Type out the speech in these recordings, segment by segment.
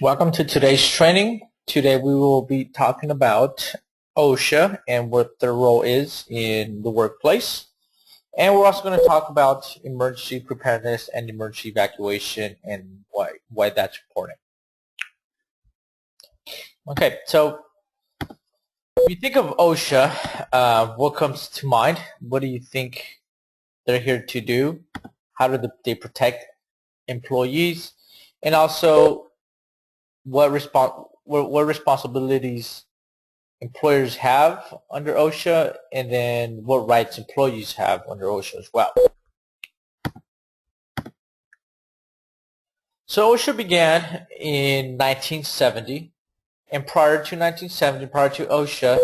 Welcome to today's training. Today we will be talking about OSHA and what their role is in the workplace. And we're also going to talk about emergency preparedness and emergency evacuation and why that's important. Okay, so when you think of OSHA, what comes to mind? What do you think they're here to do? How do they protect employees? And also, what responsibilities employers have under OSHA, and then what rights employees have under OSHA as well. So OSHA began in 1970, and prior to 1970, prior to OSHA,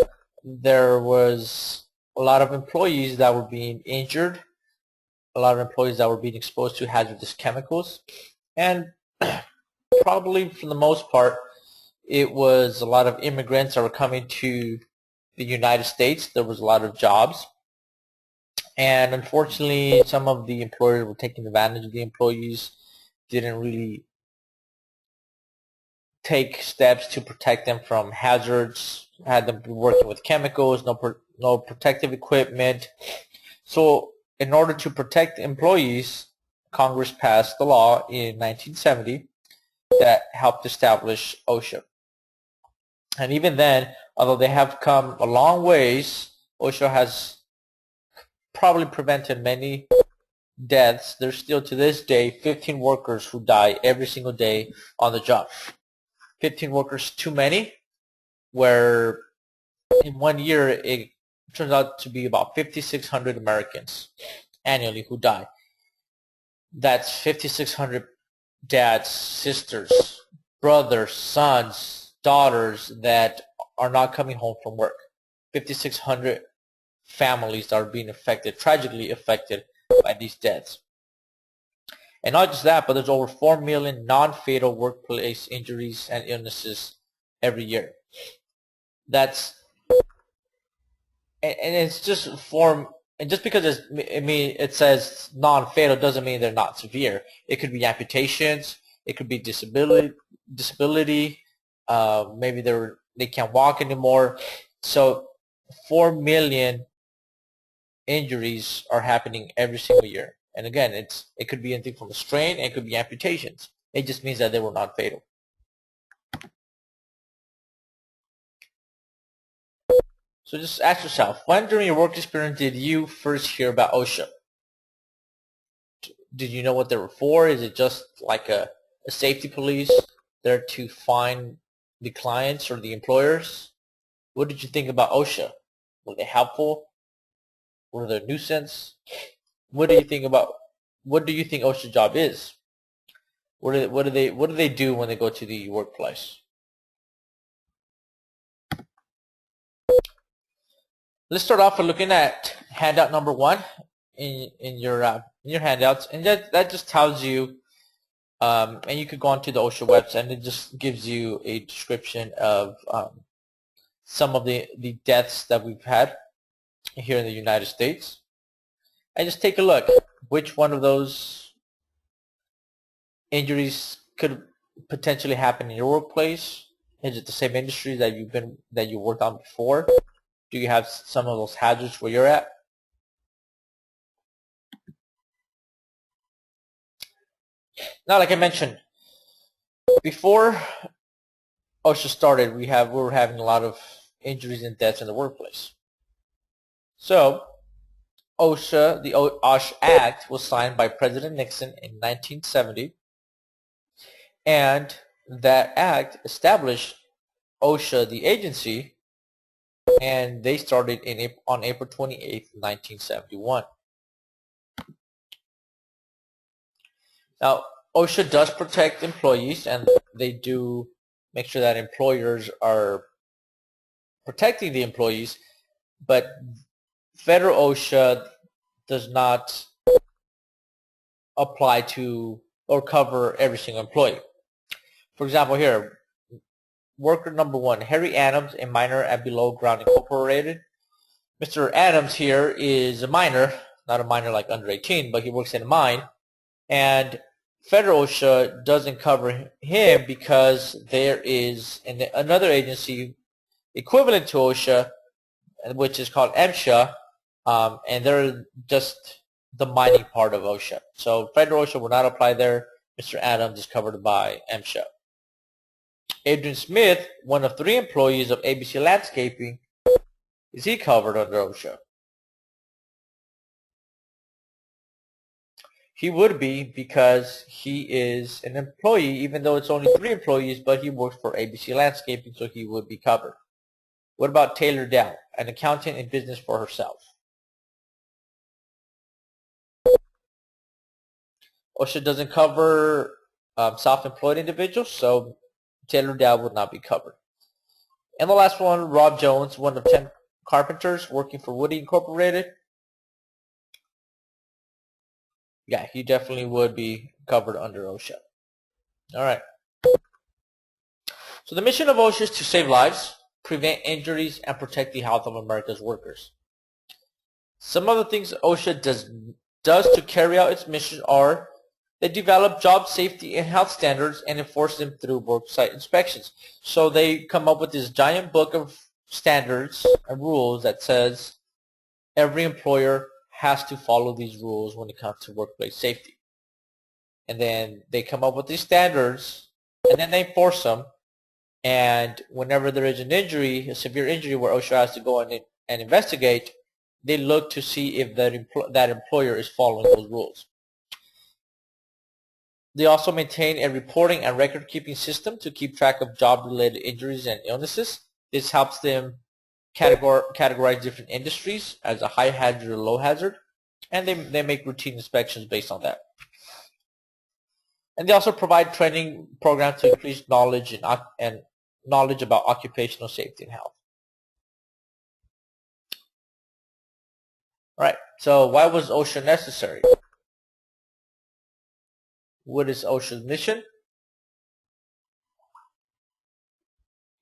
there was a lot of employees that were being injured, a lot of employees that were being exposed to hazardous chemicals, and probably for the most part, it was a lot of immigrants that were coming to the United States. There was a lot of jobs. And unfortunately, some of the employers were taking advantage of the employees, didn't really take steps to protect them from hazards, had them working with chemicals, no protective equipment. So in order to protect employees, Congress passed the law in 1970 that helped establish OSHA. And even then, although they have come a long ways, OSHA has probably prevented many deaths. There's still to this day 15 workers who die every single day on the job. 15 workers too many, where in 1 year it turns out to be about 5,600 Americans annually who die. That's 5,600 dads, sisters, brothers, sons, daughters that are not coming home from work. 5,600 families that are being affected, tragically affected by these deaths. And not just that, but there's over 4 million non-fatal workplace injuries and illnesses every year. And it's just and just because it says non-fatal doesn't mean they're not severe. It could be amputations, it could be disability, maybe they can't walk anymore. So 4 million injuries are happening every single year. And again, it could be anything from a strain, and it could be amputations. It just means that they were not fatal. So just ask yourself, when during your work experience did you first hear about OSHA? Did you know what they were for? Is it just like a safety police there to find the clients or the employers? What did you think about OSHA? Were they helpful? Were they a nuisance? What do you think OSHA's job is? What do they do when they go to the workplace? Let's start off with looking at handout number 1 in your handouts, and that just tells you, and you could go onto the OSHA website, and it just gives you a description of some of the deaths that we've had here in the United States. And just take a look. Which one of those injuries could potentially happen in your workplace? Is it the same industry that you worked on before? Do you have some of those hazards where you're at? Now, like I mentioned, before OSHA started, we were having a lot of injuries and deaths in the workplace. So OSHA, the OSHA Act, was signed by President Nixon in 1970, and that act established OSHA, the agency, and they started on April 28th, 1971. Now, OSHA does protect employees, and they do make sure that employers are protecting the employees, but federal OSHA does not apply to or cover every single employee. For example, here, worker number 1, Harry Adams, a miner at Below Ground Incorporated. Mr. Adams here is a miner, not a miner like under 18, but he works in a mine, and federal OSHA doesn't cover him because there is another agency equivalent to OSHA, which is called MSHA, and they're just the mining part of OSHA. So federal OSHA will not apply there. Mr. Adams is covered by MSHA. Adrian Smith, one of 3 employees of ABC Landscaping, is he covered under OSHA? He would be, because he is an employee, even though it's only 3 employees, but he works for ABC Landscaping, so he would be covered. What about Taylor Dow, an accountant in business for herself? OSHA doesn't cover self-employed individuals, so Taylor Dow would not be covered. And the last one, Rob Jones, one of 10 carpenters working for Woody Incorporated. Yeah, he definitely would be covered under OSHA. All right. So the mission of OSHA is to save lives, prevent injuries, and protect the health of America's workers. Some of the things OSHA does to carry out its mission are: they develop job safety and health standards and enforce them through worksite inspections. So they come up with this giant book of standards and rules that says every employer has to follow these rules when it comes to workplace safety. And then they come up with these standards, and then they enforce them. And whenever there is an injury, a severe injury where OSHA has to go in and investigate, they look to see if that employer is following those rules. They also maintain a reporting and record-keeping system to keep track of job-related injuries and illnesses. This helps them categorize different industries as a high hazard or low hazard, and they make routine inspections based on that. And they also provide training programs to increase knowledge and knowledge about occupational safety and health. All right, so why was OSHA necessary? What is OSHA's mission?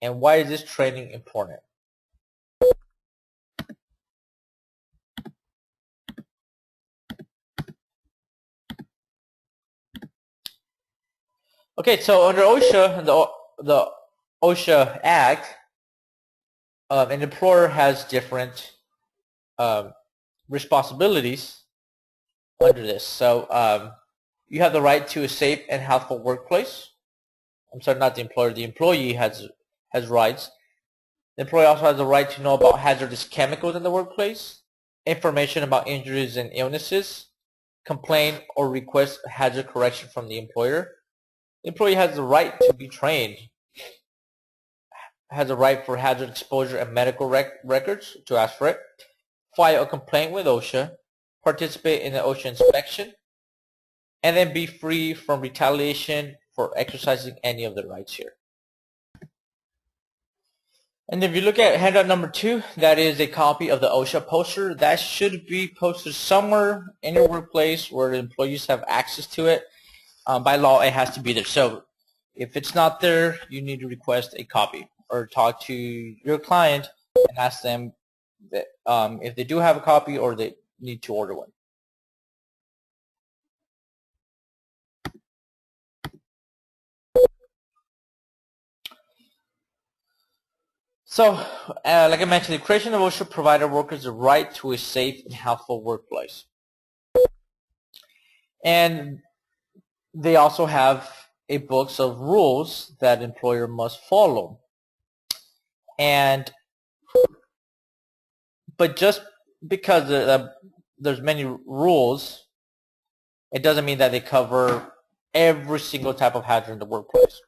And why is this training important? Okay, so under OSHA, the OSHA Act, an employer has different responsibilities under this. So you have the right to a safe and healthful workplace. I'm sorry, not the employer. The employee has rights. The employee also has the right to know about hazardous chemicals in the workplace, information about injuries and illnesses, complain or request hazard correction from the employer. The employee has the right to be trained, has a right for hazard exposure and medical records to ask for it, file a complaint with OSHA, participate in an OSHA inspection, and then be free from retaliation for exercising any of the rights here. And if you look at handout number 2, that is a copy of the OSHA poster. That should be posted somewhere in your workplace where the employees have access to it. By law, it has to be there. So if it's not there, you need to request a copy or talk to your client and ask them that, if they do have a copy or they need to order one. So, like I mentioned, the creation of OSHA provided workers the right to a safe and healthful workplace. And they also have a books of rules that employer must follow. But just because there's many rules, it doesn't mean that they cover every single type of hazard in the workplace.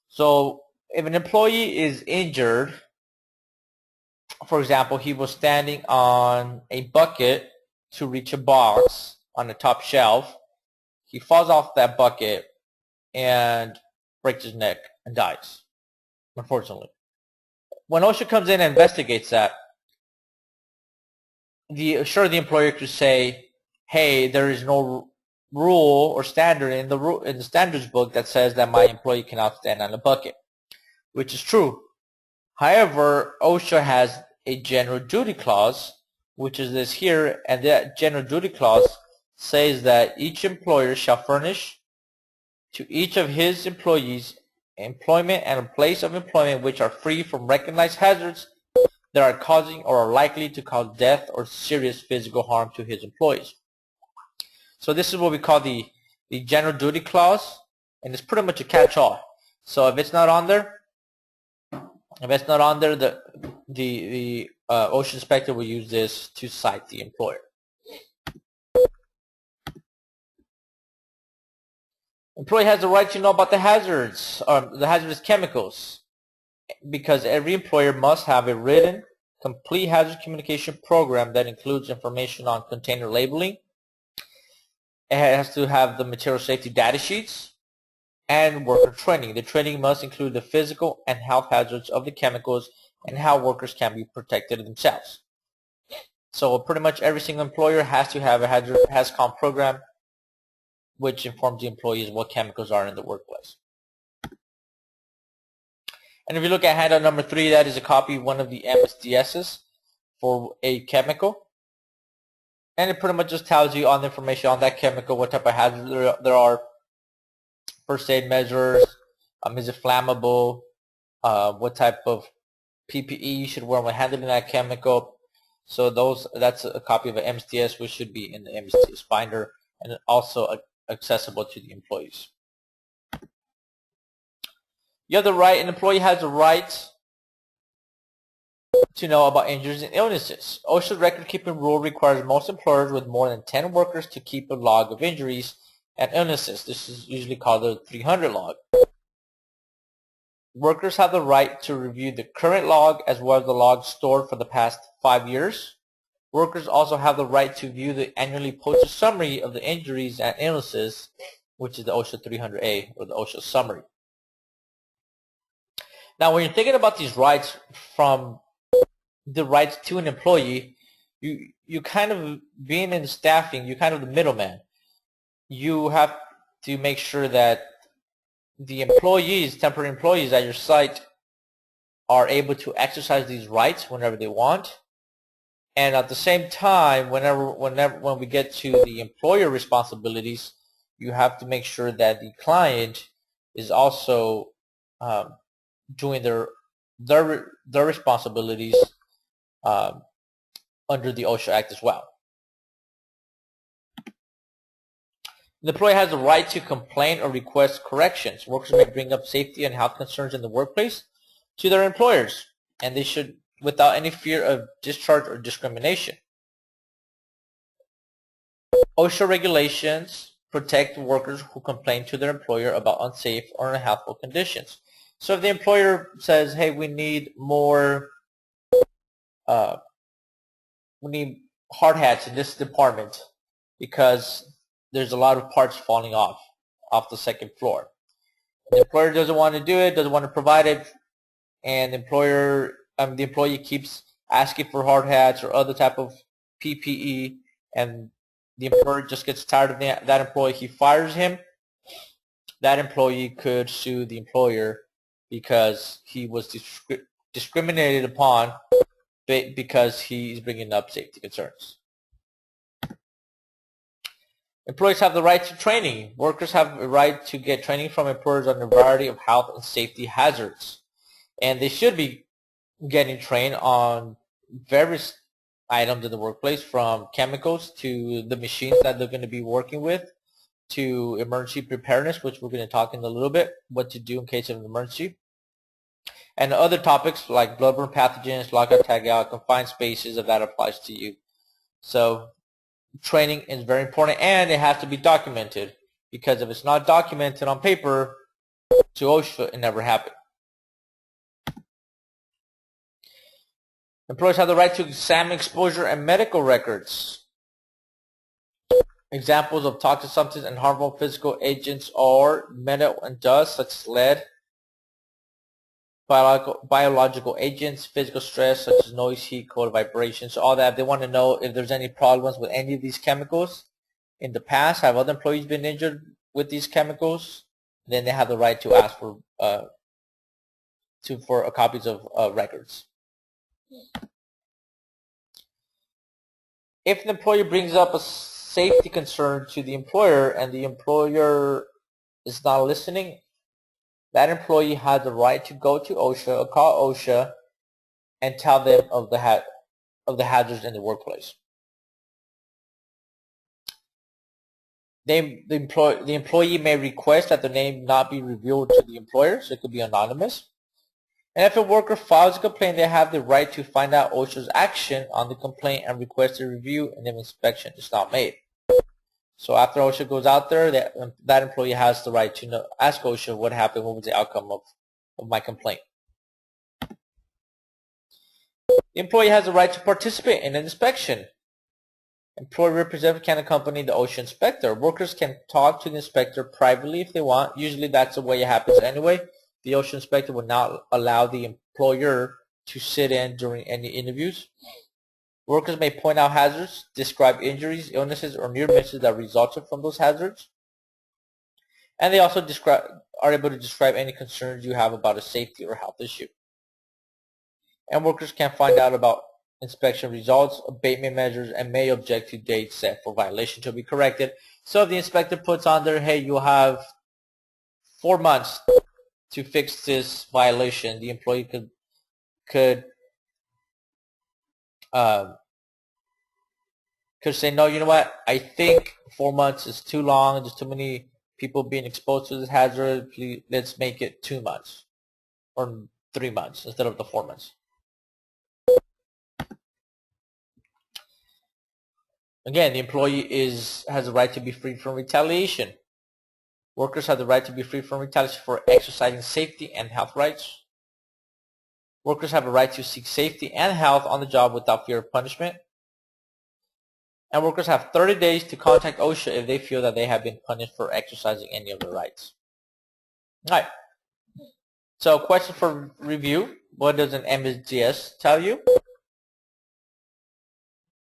So if an employee is injured, for example, he was standing on a bucket to reach a box on the top shelf, he falls off that bucket and breaks his neck and dies, unfortunately. When OSHA comes in and investigates that, the employer could say, hey, there is no rule or standard in the standards book that says that my employee cannot stand on a bucket, which is true. However, OSHA has a general duty clause, which is this here, and that general duty clause says that each employer shall furnish to each of his employees employment and a place of employment which are free from recognized hazards that are causing or are likely to cause death or serious physical harm to his employees. So this is what we call the general duty clause, and it's pretty much a catch-all. So if it's not on there, the OSHA inspector will use this to cite the employer. Employee has the right to know about the hazards or the hazardous chemicals, because every employer must have a written, complete hazard communication program that includes information on container labeling. It has to have the material safety data sheets and worker training. The training must include the physical and health hazards of the chemicals and how workers can be protected themselves. So pretty much every single employer has to have a HazCom program which informs the employees what chemicals are in the workplace. And if you look at handout number 3, that is a copy of one of the MSDSs for a chemical. And it pretty much just tells you all the information on that chemical, what type of hazards there are, first aid measures, is it flammable, what type of PPE you should wear when handling that chemical. So that's a copy of an MSDS, which should be in the MSDS binder and also accessible to the employees. You have the right, an employee has the right to know about injuries and illnesses. OSHA's record-keeping rule requires most employers with more than 10 workers to keep a log of injuries and illnesses. This is usually called the 300 log. Workers have the right to review the current log as well as the log stored for the past 5 years. Workers also have the right to view the annually posted summary of the injuries and illnesses, which is the OSHA 300A or the OSHA summary. Now, when you're thinking about these rights from the rights to an employee, you kind of, being in staffing, you're kind of the middleman. You have to make sure that the employees, temporary employees at your site, are able to exercise these rights whenever they want. And at the same time, when we get to the employer responsibilities, you have to make sure that the client is also doing their responsibilities under the OSHA Act as well. The employee has the right to complain or request corrections. Workers may bring up safety and health concerns in the workplace to their employers, and they should, without any fear of discharge or discrimination. OSHA regulations protect workers who complain to their employer about unsafe or unhealthful conditions. So if the employer says, hey, we need more, we need hard hats in this department because there's a lot of parts falling off the second floor. The employer doesn't want to do it, doesn't want to provide it, and the employee keeps asking for hard hats or other type of PPE, and the employer just gets tired of that employee, he fires him. That employee could sue the employer because he was discriminated upon because he's bringing up safety concerns. Employees have the right to training. Workers have a right to get training from employers on a variety of health and safety hazards. And they should be getting trained on various items in the workplace, from chemicals to the machines that they're going to be working with, to emergency preparedness, which we're going to talk in a little bit, what to do in case of an emergency, and other topics like bloodborne pathogens, lockout, tagout, confined spaces, if that applies to you. So training is very important, and it has to be documented, because if it's not documented on paper to OSHA, it never happened. Employees have the right to examine exposure and medical records. Examples of toxic substances and harmful physical agents are metal and dust, such as lead, biological agents, physical stress, such as noise, heat, cold, vibrations, all that. They want to know if there's any problems with any of these chemicals in the past. Have other employees been injured with these chemicals? Then they have the right to ask for copies of records. If an employer brings up a safety concern to the employer and the employer is not listening, that employee has the right to go to OSHA or call OSHA and tell them of the hazards in the workplace. The employee may request that the name not be revealed to the employer, so it could be anonymous. And if a worker files a complaint, they have the right to find out OSHA's action on the complaint and request a review and if inspection is not made. So after OSHA goes out there, that employee has the right to ask OSHA what happened, what was the outcome of my complaint. The employee has the right to participate in an inspection. Employee representative can accompany the OSHA inspector. Workers can talk to the inspector privately if they want. Usually that's the way it happens anyway. The OSHA inspector would not allow the employer to sit in during any interviews. Workers may point out hazards, describe injuries, illnesses, or near misses that resulted from those hazards. And they also are able to describe any concerns you have about a safety or health issue. And workers can find out about inspection results, abatement measures, and may object to dates set for violation to be corrected. So if the inspector puts on there, hey, you have 4 months to fix this violation, the employee could say, no, you know what, I think 4 months is too long, there's too many people being exposed to this hazard, please, let's make it 2 months or 3 months instead of the 4 months. Again, the employee has the right to be free from retaliation. Workers have the right to be free from retaliation for exercising safety and health rights. Workers have a right to seek safety and health on the job without fear of punishment. And workers have 30 days to contact OSHA if they feel that they have been punished for exercising any of their rights. All right. So, question for review. What does an MSGS tell you?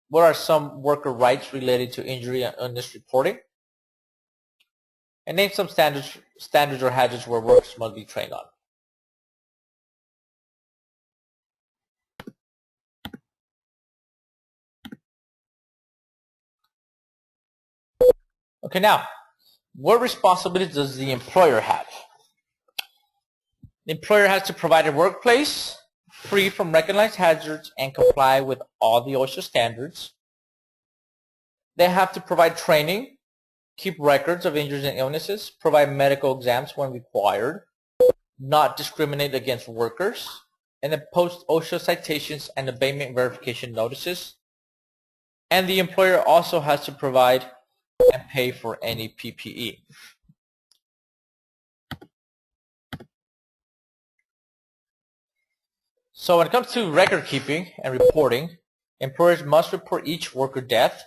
What are some worker rights related to injury and illness reporting? And name some standards or hazards where workers must be trained on. Okay, now, what responsibilities does the employer have? The employer has to provide a workplace free from recognized hazards and comply with all the OSHA standards. They have to provide training, keep records of injuries and illnesses, provide medical exams when required, not discriminate against workers, and then post OSHA citations and abatement verification notices. And the employer also has to provide and pay for any PPE. So when it comes to record keeping and reporting, employers must report each worker death,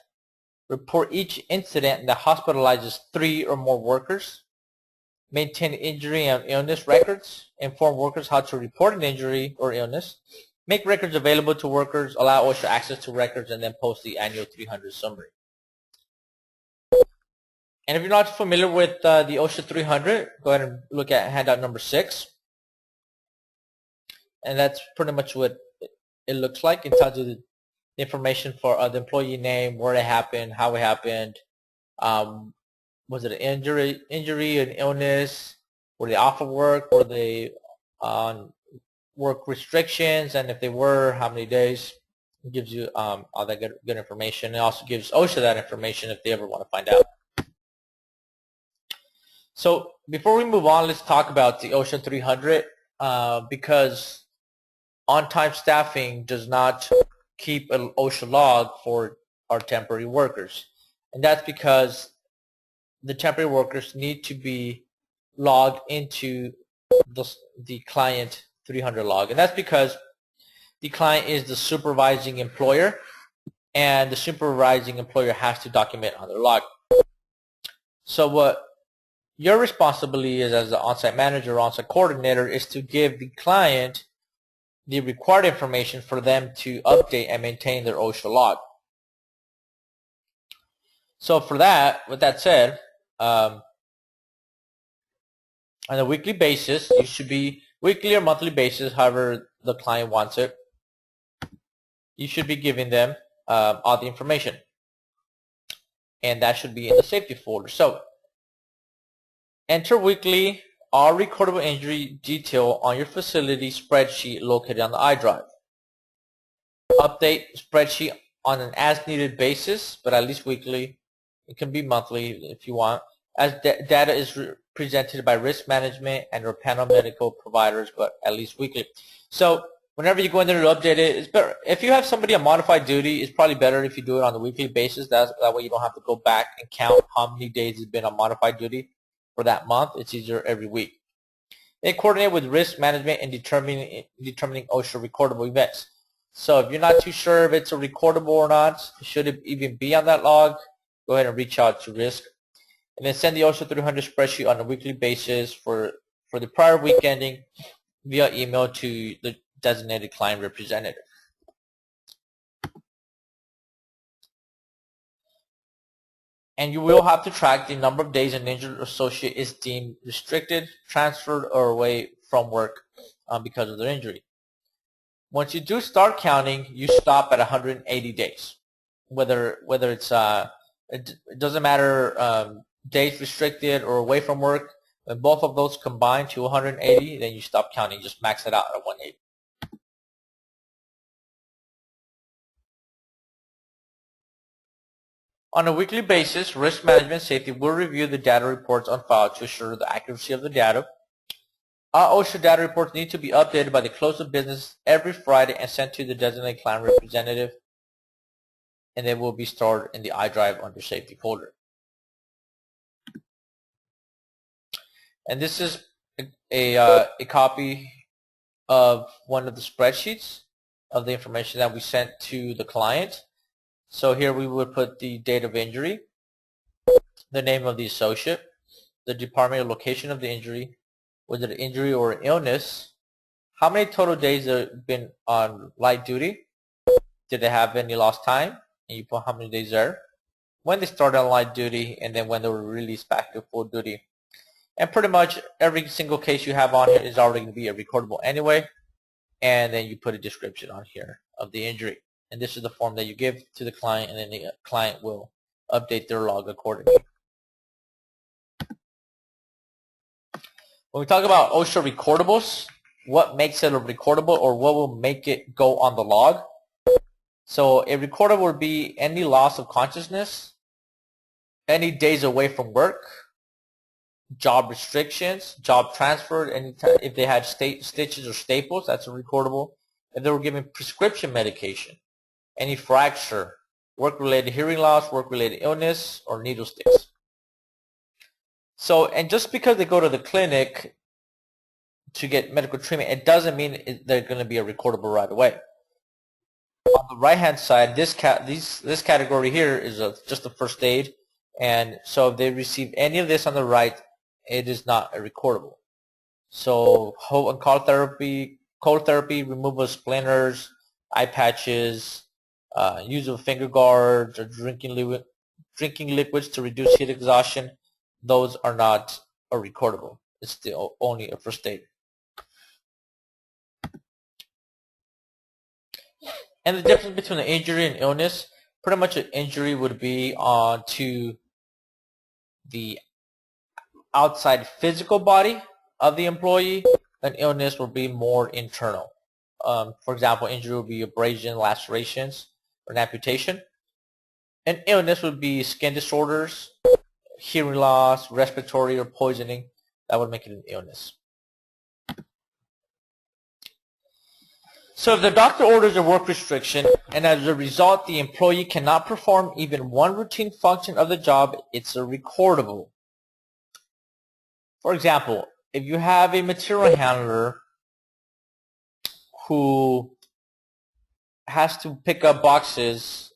report each incident that hospitalizes 3 or more workers, maintain injury and illness records, inform workers how to report an injury or illness, make records available to workers, allow OSHA access to records, and then post the annual 300 summary. And if you're not familiar with the OSHA 300, go ahead and look at handout number 6. And that's pretty much what it looks like. It tells you the information for the employee name, where it happened, how it happened, was it an injury, an illness, were they off of work, were they on work restrictions, and if they were, how many days. It gives you all that good information. It also gives OSHA that information if they ever want to find out. So before we move on, let's talk about the OSHA 300 because on-time staffing does not keep an OSHA log for our temporary workers. And that's because the temporary workers need to be logged into the client 300 log. And that's because the client is the supervising employer, and the supervising employer has to document on their log. So what your responsibility is as the on-site manager or on-site coordinator is to give the client the required information for them to update and maintain their OSHA log. So for that, with that said, on a weekly basis, you should be weekly or monthly basis, however the client wants it, you should be giving them all the information. And that should be in the safety folder. So Enter weekly all recordable injury detail on your facility spreadsheet located on the iDrive. Update spreadsheet on an as-needed basis, but at least weekly. It can be monthly if you want, as data is presented by risk management and your panel medical providers, but at least weekly. So whenever you go in there to update it, it's better. If you have somebody on modified duty, it's probably better if you do it on a weekly basis. That way you don't have to go back and count how many days it's been on modified duty for that month. It's easier every week. And coordinate with risk management in determining OSHA recordable events. So if you're not too sure if it's a recordable or not, should it even be on that log, go ahead and reach out to risk. And then send the OSHA 300 spreadsheet on a weekly basis for the prior week ending via email to the designated client representative. And you will have to track the number of days an injured associate is deemed restricted, transferred, or away from work because of their injury. Once you do start counting, you stop at 180 days. Whether it's it doesn't matter days restricted or away from work. When both of those combine to 180, then you stop counting. Just max it out at 180. On a weekly basis, risk management safety will review the data reports on file to assure the accuracy of the data. All OSHA data reports need to be updated by the close of business every Friday and sent to the designated client representative, and they will be stored in the iDrive under safety folder. And this is a copy of one of the spreadsheets of the information that we sent to the client. So here we would put the date of injury, the name of the associate, the department or location of the injury, whether the injury or illness, how many total days they've been on light duty, did they have any lost time, and you put how many days there, when they started on light duty, and then when they were released back to full duty. And pretty much every single case you have on here is already going to be a recordable anyway, and then you put a description on here of the injury. And this is the form that you give to the client, and then the client will update their log accordingly. When we talk about OSHA recordables, what makes it a recordable or what will make it go on the log? So a recordable would be any loss of consciousness, any days away from work, job restrictions, job transferred, if they had stitches or staples, that's a recordable. If they were given prescription medication, any fracture, work-related hearing loss, work-related illness, or needle sticks. So, and just because they go to the clinic to get medical treatment, it doesn't mean they're going to be a recordable right away. On the right-hand side, this category here is just the first aid, and so if they receive any of this on the right, it is not a recordable. So, cold therapy, removal of splinters, eye patches, use of finger guards, or drinking liquids to reduce heat exhaustion, those are not a recordable. It's still only a first aid. And the difference between an injury and illness, pretty much an injury would be to the outside physical body of the employee. An illness will be more internal. For example, injury would be abrasion, lacerations, or an amputation. An illness would be skin disorders, hearing loss, respiratory or poisoning. That would make it an illness. So if the doctor orders a work restriction and as a result the employee cannot perform even one routine function of the job, it's a recordable. For example, if you have a material handler who has to pick up boxes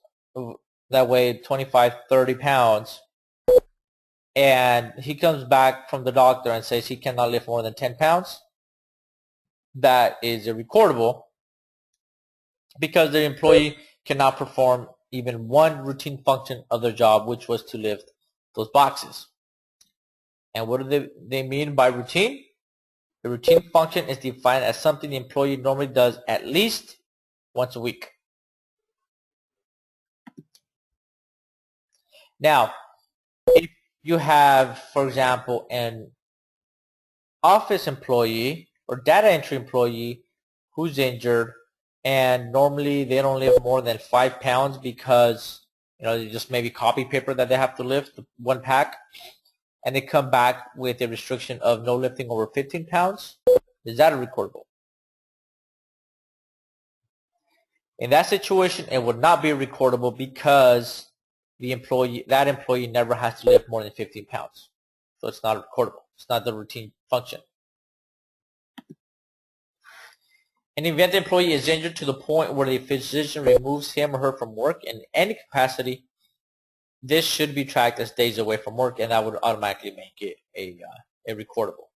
that weigh 25, 30 pounds, and he comes back from the doctor and says he cannot lift more than 10 pounds, that is a recordable because the employee cannot perform even one routine function of their job, which was to lift those boxes. And what do they mean by routine? The routine function is defined as something the employee normally does at least once a week. Now, if you have, for example, an office employee or data entry employee who's injured, and normally they don't lift more than 5 pounds because just maybe copy paper that they have to lift, one pack, and they come back with a restriction of no lifting over 15 pounds, is that a recordable? In that situation, it would not be recordable because that employee never has to lift more than 15 pounds. So it's not recordable. It's not the routine function. In the event the employee is injured to the point where the physician removes him or her from work in any capacity, this should be tracked as days away from work, and that would automatically make it a recordable.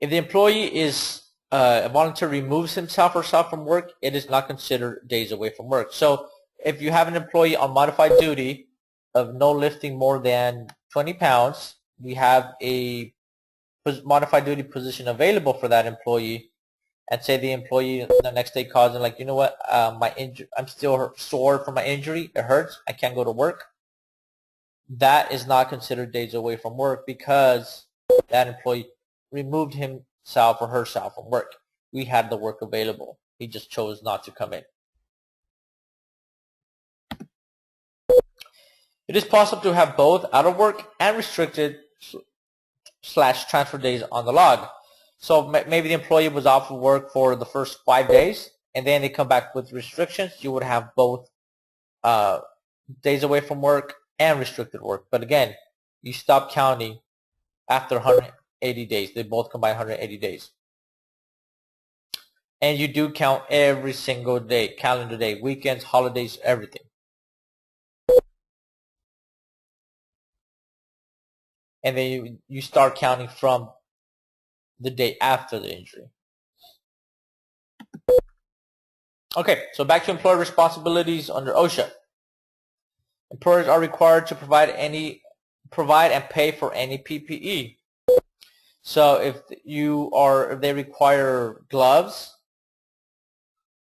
If the employee is voluntarily removes himself or herself from work, it is not considered days away from work. So if you have an employee on modified duty of no lifting more than 20 pounds, we have a modified duty position available for that employee, and say the employee the next day calls and like, you know what, I'm still sore from my injury, it hurts, I can't go to work. That is not considered days away from work because that employee removed himself or herself from work. We had the work available. He just chose not to come in. It is possible to have both out of work and restricted / transfer days on the log. So maybe the employee was off of work for the first 5 days, and then they come back with restrictions. You would have both days away from work and restricted work. But again, you stop counting after 180 days. They both combine 180 days. And you do count every single day, calendar day, weekends, holidays, everything. And then you start counting from the day after the injury. Okay, so back to employer responsibilities under OSHA. Employers are required to provide and pay for any PPE. So if they require gloves,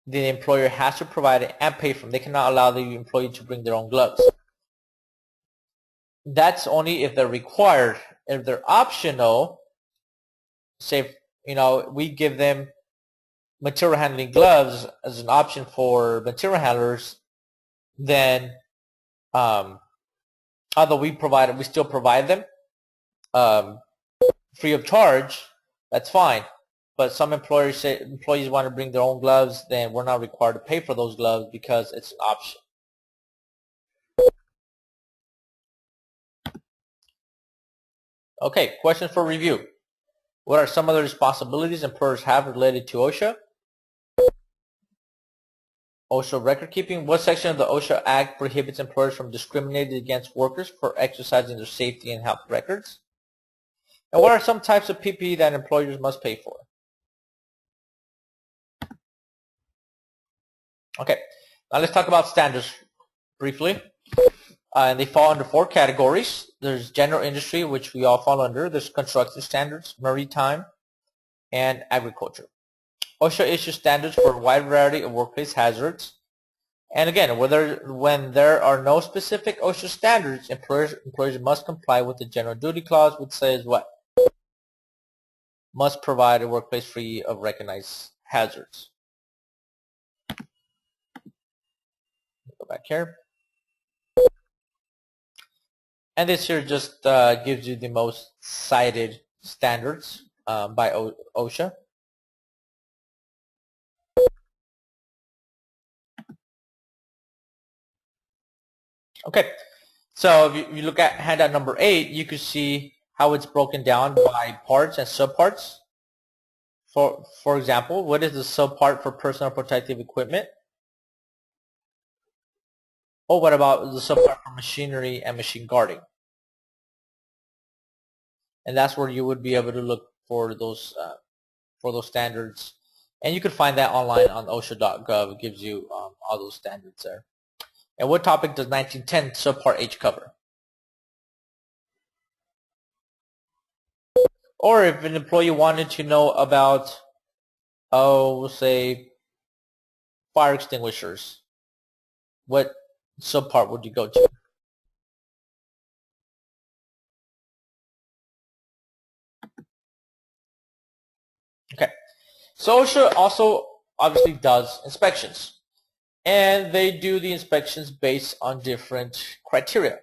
the employer has to provide it and pay for them. They cannot allow the employee to bring their own gloves. That's only if they're required. If they're optional, say, we give them material handling gloves as an option for material handlers, then although we still provide them free of charge, that's fine. But some employers say employees want to bring their own gloves, then we're not required to pay for those gloves because it's an option. Okay, questions for review. What are some of the responsibilities employers have related to OSHA? OSHA record keeping. What section of the OSHA Act prohibits employers from discriminating against workers for exercising their safety and health records? And what are some types of PPE that employers must pay for? Okay, now let's talk about standards briefly. And they fall under 4 categories. There's general industry, which we all fall under. There's construction standards, maritime, and agriculture. OSHA issues standards for a wide variety of workplace hazards. And again, when there are no specific OSHA standards, employers must comply with the general duty clause, which says what? Must provide a workplace free of recognized hazards. Go back here. And this here just gives you the most cited standards by OSHA. Okay, so if you look at handout number 8, you can see how it's broken down by parts and subparts. For example, what is the subpart for personal protective equipment? Oh, what about the subpart for machinery and machine guarding? And that's where you would be able to look for those standards. And you can find that online on OSHA.gov. It gives you all those standards there. And what topic does 1910 subpart H cover? Or if an employee wanted to know about, we'll say, fire extinguishers, what subpart would you go to? So OSHA also obviously does inspections, and they do the inspections based on different criteria.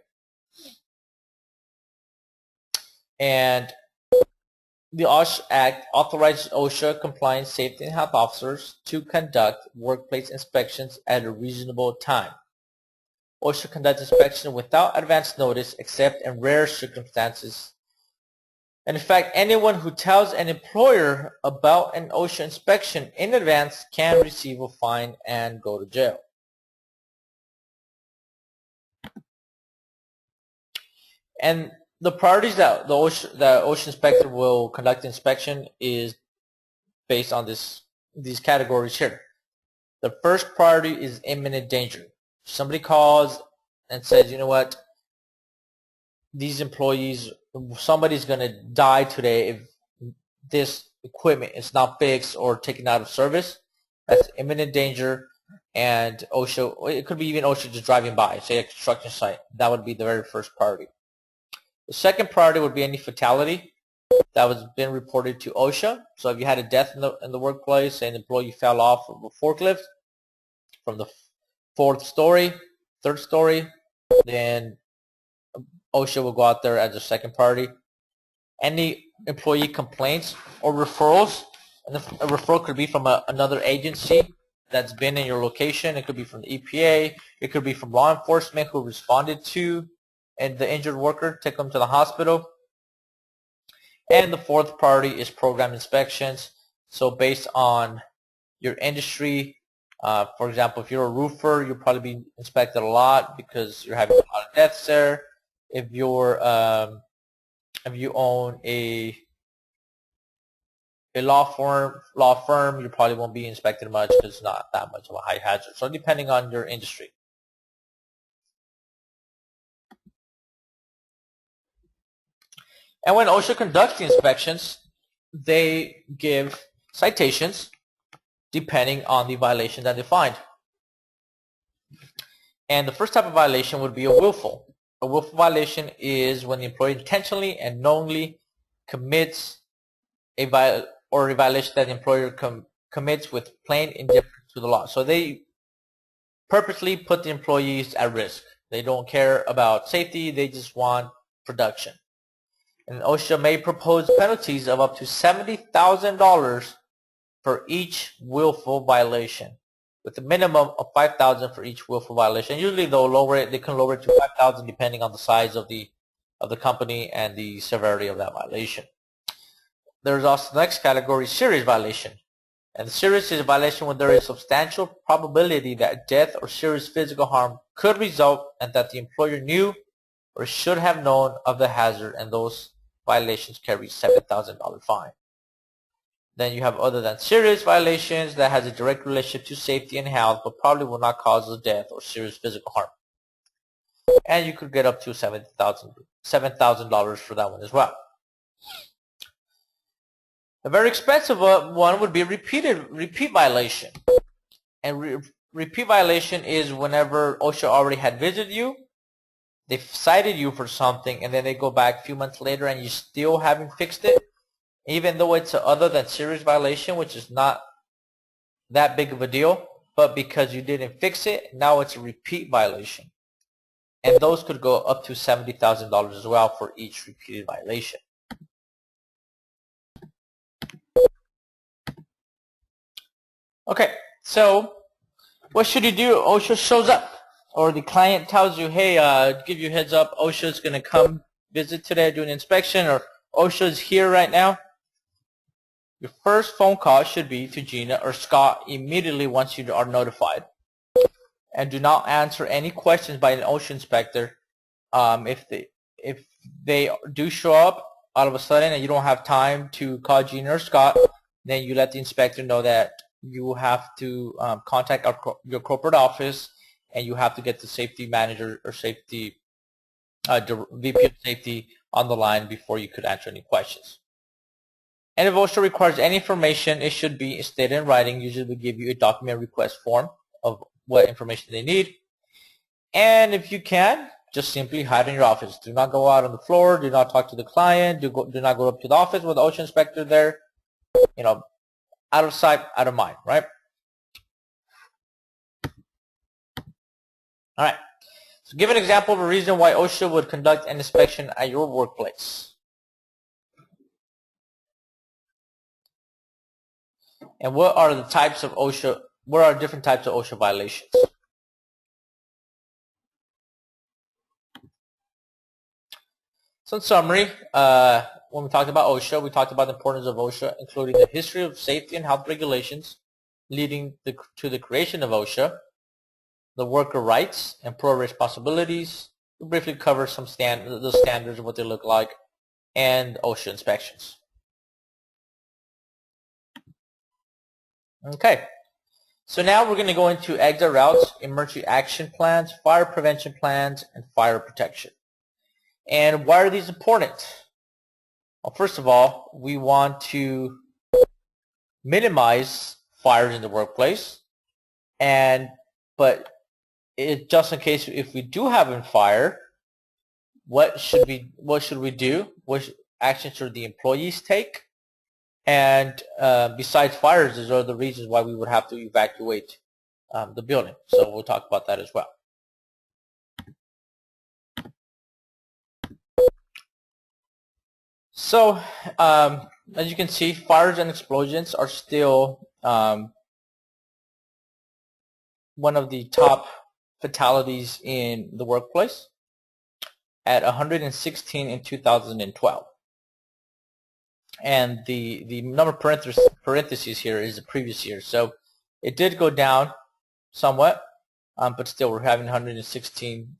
And the OSHA Act authorizes OSHA compliance safety and health officers to conduct workplace inspections at a reasonable time. OSHA conducts inspections without advance notice except in rare circumstances. And in fact, anyone who tells an employer about an OSHA inspection in advance can receive a fine and go to jail. And the priorities that the OSHA inspector will conduct inspection is based on these categories here. The first priority is imminent danger. Somebody calls and says, you know what, these employees, somebody's going to die today if this equipment is not fixed or taken out of service. That's imminent danger. And OSHA, it could be even OSHA just driving by, say a construction site. That would be the very first priority. The second priority would be any fatality that was been reported to OSHA. So if you had a death in the workplace, say an employee fell off of a forklift from the third story, then OSHA will go out there as a second priority. Any employee complaints or referrals, and a referral could be from another agency that's been in your location. It could be from the EPA. It could be from law enforcement who responded to and the injured worker, take them to the hospital. And the fourth priority is program inspections. So based on your industry, for example, if you're a roofer, you'll probably be inspected a lot because you're having a lot of deaths there. If you own a law firm, you probably won't be inspected much because it's not that much of a high hazard. So depending on your industry. And when OSHA conducts the inspections, they give citations depending on the violation that they find. And the first type of violation would be a willful. A willful violation is when the employee intentionally and knowingly commits a violation that the employer commits with plain indifference to the law. So they purposely put the employees at risk. They don't care about safety. They just want production. And OSHA may propose penalties of up to $70,000 for each willful violation, with a minimum of $5,000 for each willful violation. Usually they'll lower it. They can lower it to $5,000 depending on the size of the company and the severity of that violation. There's also the next category, serious violation. And serious is a violation when there is substantial probability that death or serious physical harm could result and that the employer knew or should have known of the hazard, and those violations carry $7,000 fine. Then you have other than serious violations that has a direct relationship to safety and health but probably will not cause a death or serious physical harm. And you could get up to $7,000 for that one as well. A very expensive one would be a repeat violation. And repeat violation is whenever OSHA already had visited you, they cited you for something, and then they go back a few months later and you still haven't fixed it, even though it's a other than serious violation, which is not that big of a deal, but because you didn't fix it, now it's a repeat violation. And those could go up to $70,000 as well for each repeated violation. Okay, so what should you do? OSHA shows up, or the client tells you, hey, give you a heads up, OSHA is going to come visit today, do an inspection, or OSHA is here right now. Your first phone call should be to Gina or Scott immediately once you are notified. And do not answer any questions by an OSHA inspector. If they do show up all of a sudden and you don't have time to call Gina or Scott, then you let the inspector know that you have to contact your corporate office, and you have to get the safety manager or safety VP of safety on the line before you could answer any questions. And if OSHA requires any information, it should be stated in writing. Usually we give you a document request form of what information they need. And if you can, just simply hide in your office. Do not go out on the floor. Do not talk to the client. Do not go up to the office with the OSHA inspector there. You know, out of sight, out of mind, right? All right. So give an example of a reason why OSHA would conduct an inspection at your workplace. And what are the types of OSHA, what are different types of OSHA violations? So in summary, when we talked about OSHA, we talked about the importance of OSHA, including the history of safety and health regulations leading to the creation of OSHA, the worker rights and pro responsibilities. We briefly cover some the standards, what they look like, and OSHA inspections. Okay, so now we're going to go into exit routes, emergency action plans, fire prevention plans, and fire protection. And why are these important? Well, first of all, we want to minimize fires in the workplace, but just in case if we do have a fire, what should we do? What actions should the employees take? And besides fires, these are the reasons why we would have to evacuate the building. So we'll talk about that as well. So as you can see, fires and explosions are still one of the top fatalities in the workplace at 116 in 2012. And the number parentheses here is the previous year. So it did go down somewhat, but still we're having 116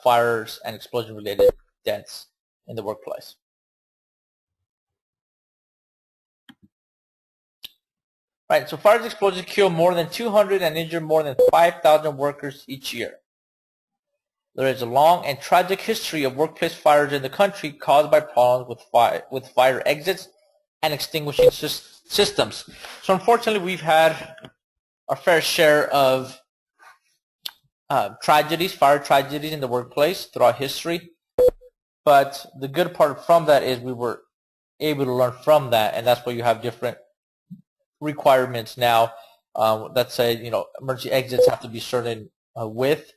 fires and explosion-related deaths in the workplace. Right, so fires and explosions kill more than 200 and injure more than 5,000 workers each year. There is a long and tragic history of workplace fires in the country caused by problems with fire exits and extinguishing systems. So unfortunately, we've had our fair share of fire tragedies in the workplace throughout history. But the good part from that is we were able to learn from that, and that's why you have different requirements now that say, emergency exits have to be certain width.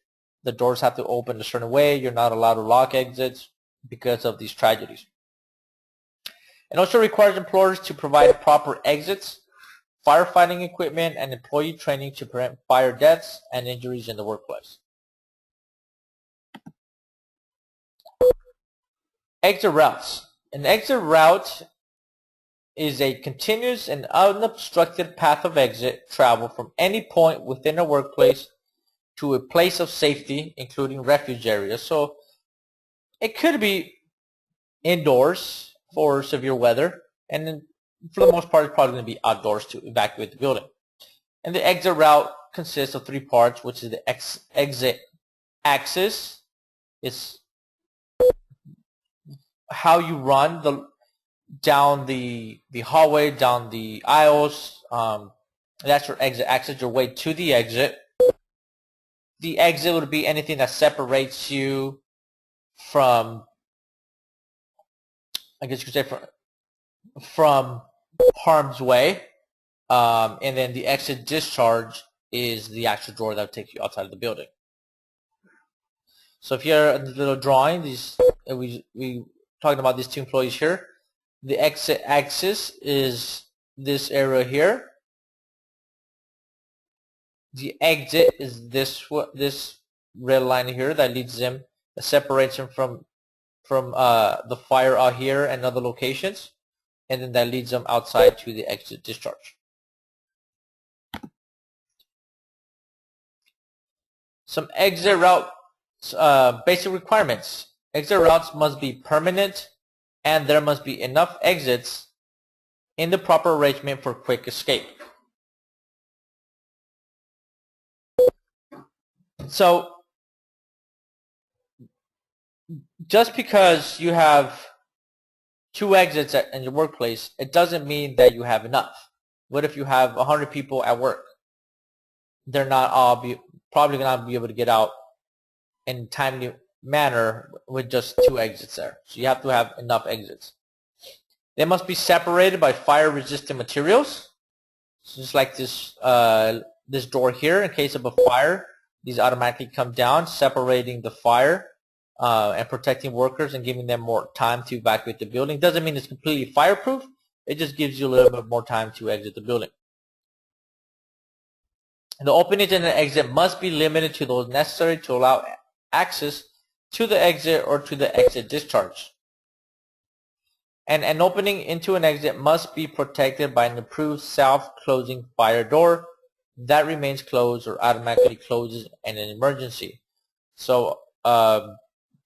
The doors have to open a certain way. You're not allowed to lock exits because of these tragedies. It also requires employers to provide proper exits, firefighting equipment, and employee training to prevent fire deaths and injuries in the workplace. Exit routes. An exit route is a continuous and unobstructed path of exit travel from any point within a workplace to a place of safety, including refuge areas. So it could be indoors for severe weather, and then for the most part, it's probably going to be outdoors to evacuate the building. And the exit route consists of three parts, which is the exit axis. It's how you run down the hallway, down the aisles. That's your exit axis, your way to the exit. The exit would be anything that separates you from, I guess you could say, from harm's way. And then the exit discharge is the actual door that would take you outside of the building. So if you're in the little drawing, we talking about these two employees here. The exit axis is this area here. The exit is this red line here that leads them, that separates them from the fire out here and other locations, and then that leads them outside to the exit discharge. Some exit route basic requirements. Exit routes must be permanent, and there must be enough exits in the proper arrangement for quick escape. So just because you have two exits in your workplace, it doesn't mean that you have enough. What if you have 100 people at work? They're not all probably not be able to get out in a timely manner with just two exits there. So you have to have enough exits. They must be separated by fire-resistant materials. So just like this door here, in case of a fire, these automatically come down, separating the fire and protecting workers and giving them more time to evacuate the building. Doesn't mean it's completely fireproof. It just gives you a little bit more time to exit the building. The openings and the exit must be limited to those necessary to allow access to the exit or to the exit discharge. And an opening into an exit must be protected by an approved self-closing fire door that remains closed or automatically closes in an emergency. So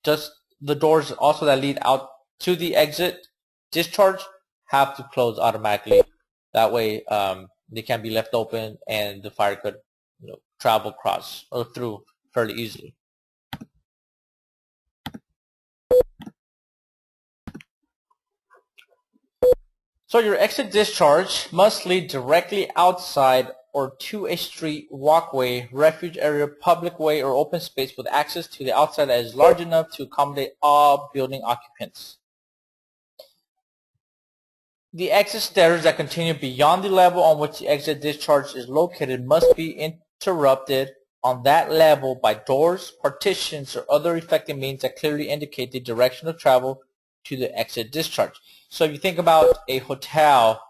just the doors also that lead out to the exit discharge have to close automatically. That way they can be left open and the fire could travel across or through fairly easily. So your exit discharge must lead directly outside or to a street, walkway, refuge area, public way, or open space with access to the outside that is large enough to accommodate all building occupants. The exit stairs that continue beyond the level on which the exit discharge is located must be interrupted on that level by doors, partitions, or other effective means that clearly indicate the direction of travel to the exit discharge. So if you think about a hotel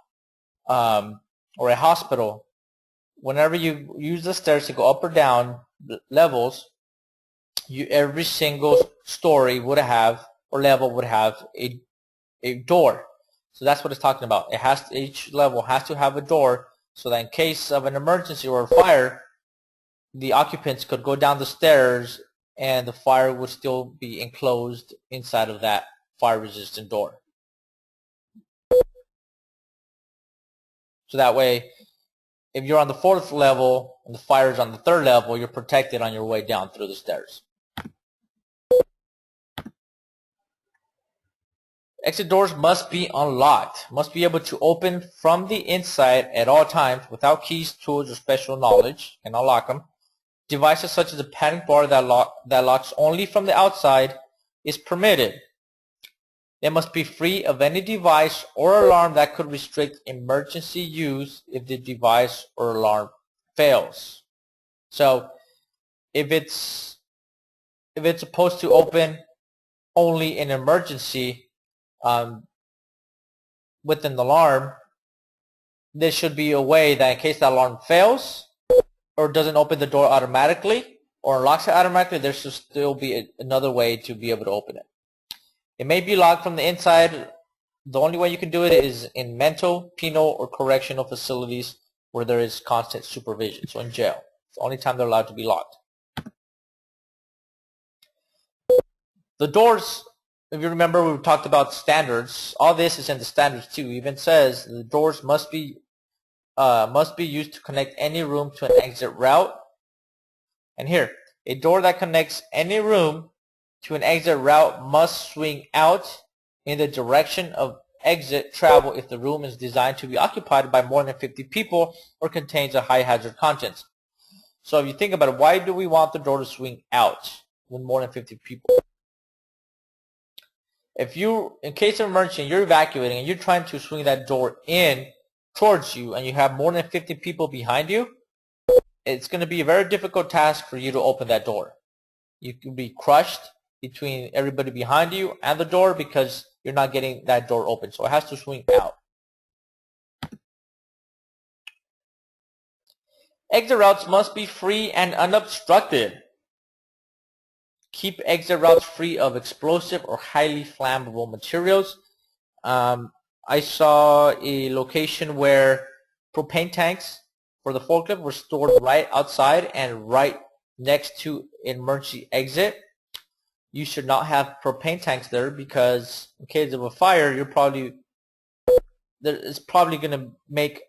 or a hospital, whenever you use the stairs to go up or down levels, every single story would have, or level would have, a door. So that's what it's talking about. Each level has to have a door so that in case of an emergency or a fire, the occupants could go down the stairs and the fire would still be enclosed inside of that fire-resistant door. So that way, if you're on the 4th level and the fire is on the 3rd level, you're protected on your way down through the stairs. Exit doors must be unlocked, must be able to open from the inside at all times without keys, tools, or special knowledge. You can unlock them. Devices such as a panic bar that locks only from the outside is permitted. They must be free of any device or alarm that could restrict emergency use if the device or alarm fails. So if it's supposed to open only in emergency with an alarm, there should be a way that in case the alarm fails or doesn't open the door automatically or unlocks it automatically, there should still be another way to be able to open it. It may be locked from the inside. The only way you can do it is in mental, penal, or correctional facilities where there is constant supervision. So in jail. It's the only time they're allowed to be locked. The doors, if you remember, we talked about standards. All this is in the standards too. It even says the doors must be used to connect any room to an exit route. And here, a door that connects any room to an exit route must swing out in the direction of exit travel if the room is designed to be occupied by more than 50 people or contains a high hazard contents. So if you think about it, why do we want the door to swing out with more than 50 people? If you, in case of emergency, you're evacuating and you're trying to swing that door in towards you and you have more than 50 people behind you, it's going to be a very difficult task for you to open that door. You can be crushed between everybody behind you and the door because you're not getting that door open. So it has to swing out. Exit routes must be free and unobstructed. Keep exit routes free of explosive or highly flammable materials. I saw a location where propane tanks for the forklift were stored right outside and right next to an emergency exit. You should not have propane tanks there because in case of a fire, it's probably going to make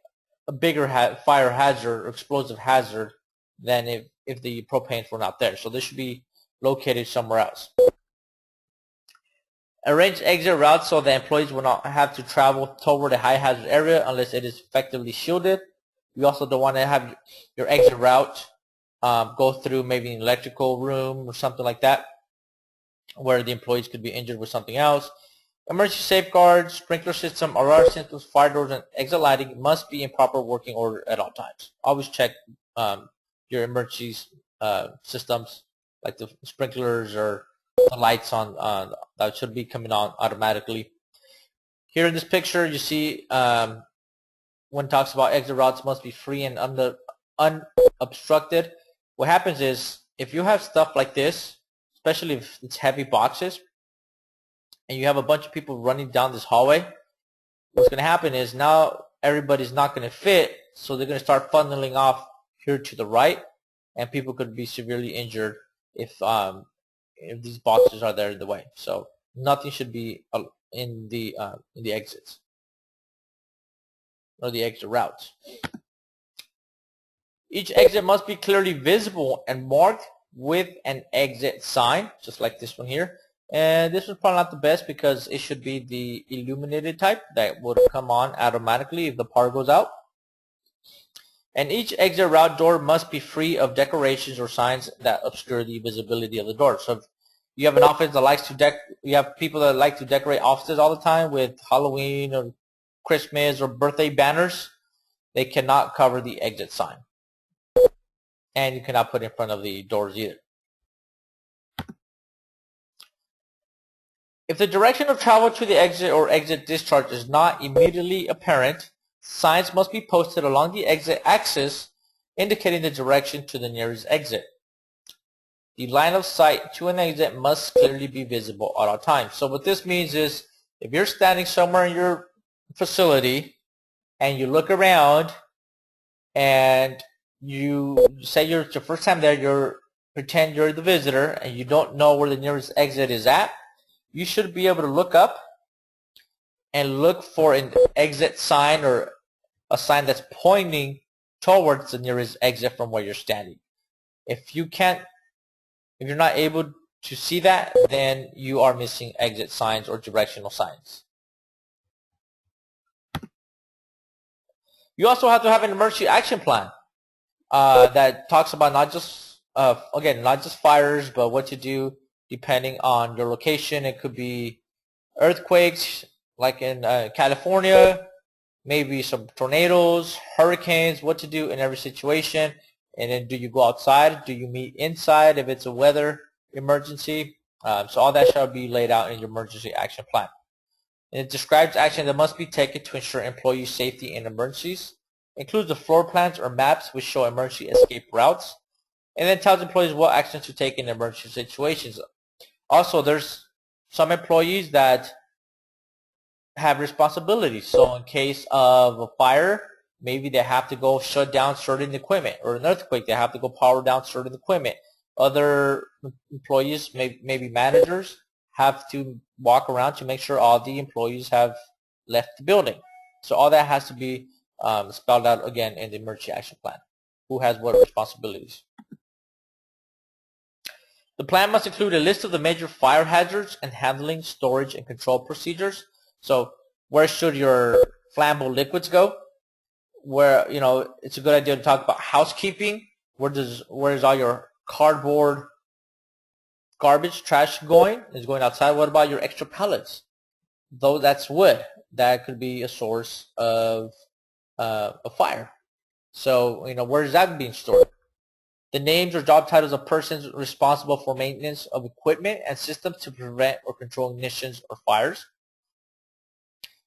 a bigger fire hazard or explosive hazard than if the propanes were not there. So they should be located somewhere else. Arrange exit routes so the employees will not have to travel toward a high hazard area unless it is effectively shielded. You also don't want to have your exit route go through maybe an electrical room or something like that, where the employees could be injured with something else. Emergency safeguards, sprinkler system, alarm systems, fire doors, and exit lighting must be in proper working order at all times. Always check your emergency systems, like the sprinklers or the lights on that should be coming on automatically. Here in this picture, you see when it talks about exit routes must be free and unobstructed. What happens is if you have stuff like this, especially if it's heavy boxes, and you have a bunch of people running down this hallway, what's going to happen is now everybody's not going to fit, so they're going to start funneling off here to the right, and people could be severely injured if these boxes are there in the way. So nothing should be in the exits or the exit routes. Each exit must be clearly visible and marked with an exit sign, just like this one here. And this is probably not the best because it should be the illuminated type that would come on automatically if the power goes out. And each exit route door must be free of decorations or signs that obscure the visibility of the door. So if you have an office that likes to you have people that like to decorate offices all the time with Halloween or Christmas or birthday banners, they cannot cover the exit sign. And you cannot put it in front of the doors either. If the direction of travel to the exit or exit discharge is not immediately apparent, signs must be posted along the exit axis indicating the direction to the nearest exit. The line of sight to an exit must clearly be visible at all times. So what this means is if you're standing somewhere in your facility and you look around and you say it's your first time there, pretend you're the visitor and you don't know where the nearest exit is at, you should be able to look up and look for an exit sign or a sign that's pointing towards the nearest exit from where you're standing. If you're not able to see that, then you are missing exit signs or directional signs. You also have to have an emergency action plan that talks about not just fires, but what to do depending on your location. It could be earthquakes, like in California, maybe some tornadoes, hurricanes, what to do in every situation. And then do you go outside? Do you meet inside if it's a weather emergency? So all that shall be laid out in your emergency action plan. And it describes action that must be taken to ensure employee safety in emergencies. It includes the floor plans or maps which show emergency escape routes. And then tells employees what actions to take in emergency situations. Also, there's some employees that have responsibilities. So in case of a fire, maybe they have to go shut down certain equipment, or an earthquake, they have to go power down certain equipment. Other employees, maybe managers, have to walk around to make sure all the employees have left the building. So all that has to be spelled out again in the emergency action plan. Who has what responsibilities? The plan must include a list of the major fire hazards and handling, storage, and control procedures. So where should your flammable liquids go? Where, it's a good idea to talk about housekeeping. Where's all your cardboard garbage, trash going? Is going outside. What about your extra pellets? Though that's wood, that could be a source of a fire. So, where is that being stored? The names or job titles of persons responsible for maintenance of equipment and systems to prevent or control ignitions or fires.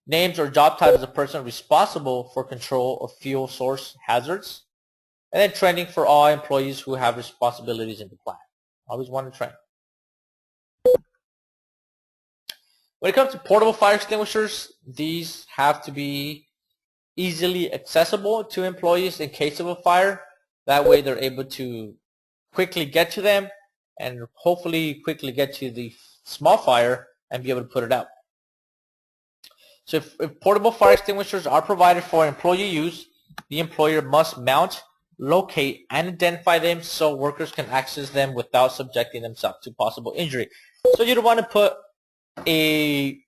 Names or job titles of persons responsible for control of fuel source hazards. And then training for all employees who have responsibilities in the plant. Always want to train. When it comes to portable fire extinguishers, these have to be easily accessible to employees in case of a fire. That way they're able to quickly get to them and hopefully quickly get to the small fire and be able to put it out. So if portable fire extinguishers are provided for employee use, the employer must mount, locate, and identify them so workers can access them without subjecting themselves to possible injury. So you don't want to put a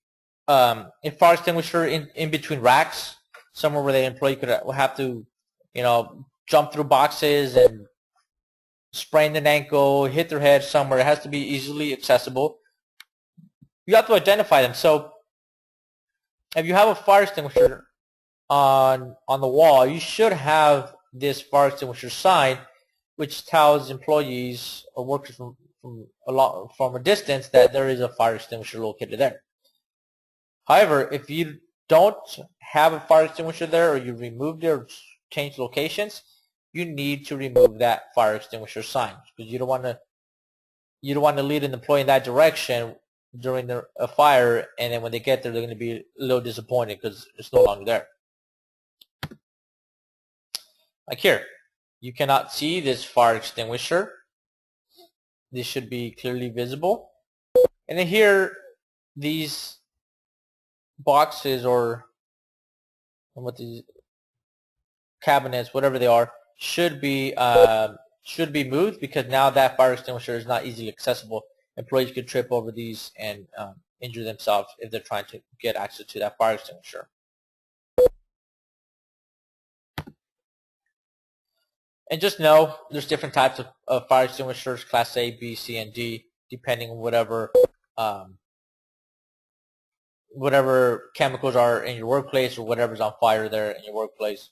fire extinguisher in between racks, somewhere where the employee will have to, jump through boxes and sprain an ankle, hit their head somewhere. It has to be easily accessible. You have to identify them. So if you have a fire extinguisher on the wall, you should have this fire extinguisher sign, which tells employees or workers from a distance that there is a fire extinguisher located there. However, if you don't have a fire extinguisher there, or you removed it or changed locations, you need to remove that fire extinguisher sign, because you don't want to lead an employee in that direction during a fire, and then when they get there, they're going to be a little disappointed because it's no longer there. Like here, you cannot see this fire extinguisher. This should be clearly visible. And then here, these boxes or what these cabinets, whatever they are, should be moved, because now that fire extinguisher is not easily accessible. Employees could trip over these and injure themselves if they're trying to get access to that fire extinguisher. And just know there's different types of fire extinguishers, class A, B, C, and D, depending on whatever chemicals are in your workplace or whatever's on fire there in your workplace.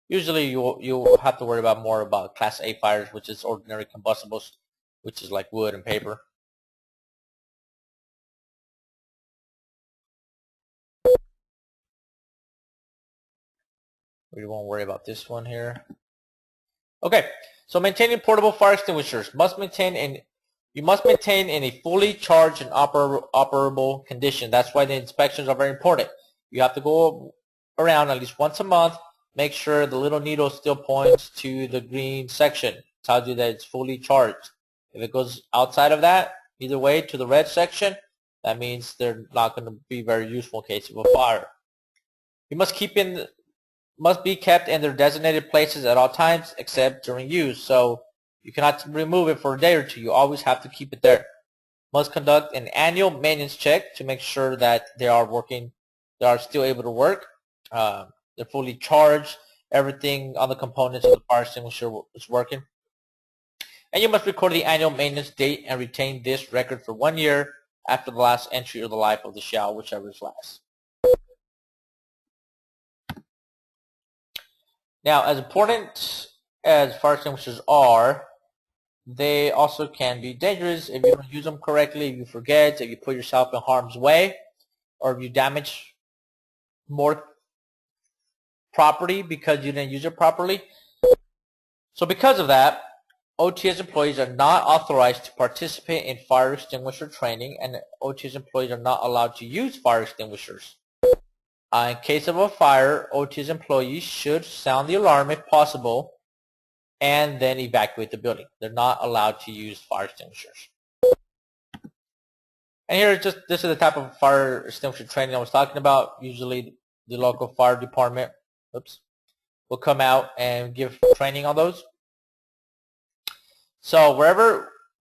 Usually you'll have to worry more about class A fires, which is ordinary combustibles, which is like wood and paper. We won't worry about this one here. Okay, so maintaining portable fire extinguishers you must maintain in a fully charged and operable condition. That's why the inspections are very important. You have to go around at least once a month, make sure the little needle still points to the green section. It tells you that it's fully charged. If it goes outside of that, either way to the red section, that means they're not going to be very useful in case of a fire. You must be kept in their designated places at all times except during use. So you cannot remove it for a day or two. You always have to keep it there. Must conduct an annual maintenance check to make sure that they are still able to work. They're fully charged. Everything on the components of the fire extinguisher is working. And you must record the annual maintenance date and retain this record for 1 year after the last entry or the life of the shell, whichever is last. Now, as important as fire extinguishers are, they also can be dangerous if you don't use them correctly, if you forget, if you put yourself in harm's way, or if you damage more property because you didn't use it properly. So because of that, OTS employees are not authorized to participate in fire extinguisher training, and OTS employees are not allowed to use fire extinguishers. In case of a fire, OTS employees should sound the alarm if possible and then evacuate the building. They're not allowed to use fire extinguishers. And here, this is the type of fire extinguisher training I was talking about. Usually the local fire department will come out and give training on those. So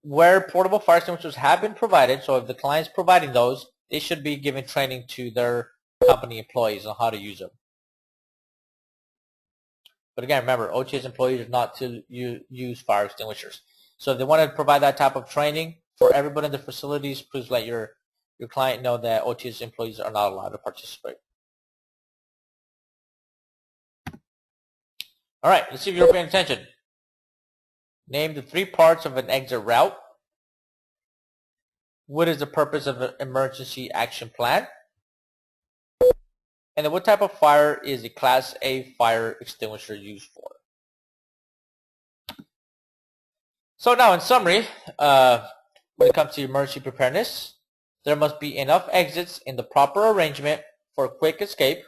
where portable fire extinguishers have been provided, so if the client's providing those, they should be giving training to their company employees on how to use them. But again, remember, OTS employees are not to use fire extinguishers. So if they want to provide that type of training for everybody in the facilities, please let your client know that OTS employees are not allowed to participate. All right, let's see if you're paying attention. Name the 3 parts of an exit route. What is the purpose of an emergency action plan? And then what type of fire is a Class A fire extinguisher used for? So now in summary, when it comes to emergency preparedness, there must be enough exits in the proper arrangement for a quick escape.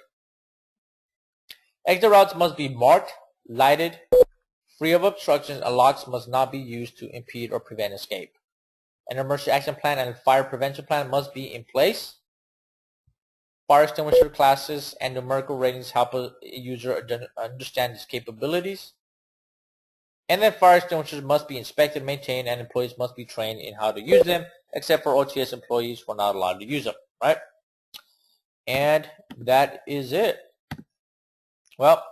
Exit routes must be marked, lighted, free of obstructions, and locks must not be used to impede or prevent escape. An emergency action plan and a fire prevention plan must be in place. Fire extinguisher classes and numerical ratings help a user understand its capabilities. And then fire extinguishers must be inspected, maintained, and employees must be trained in how to use them, except for OTS employees who are not allowed to use them, right? And that is it. Well,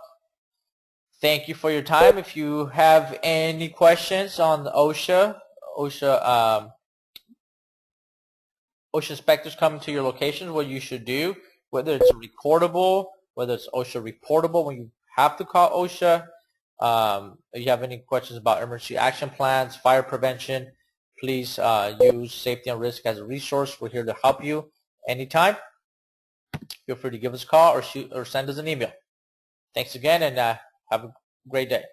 thank you for your time. If you have any questions on the OSHA OSHA inspectors come to your locations, what you should do, whether it's recordable, whether it's OSHA reportable when you have to call OSHA. If you have any questions about emergency action plans, fire prevention, please use Safety and Risk as a resource. We're here to help you anytime. Feel free to give us a call or send us an email. Thanks again, and have a great day.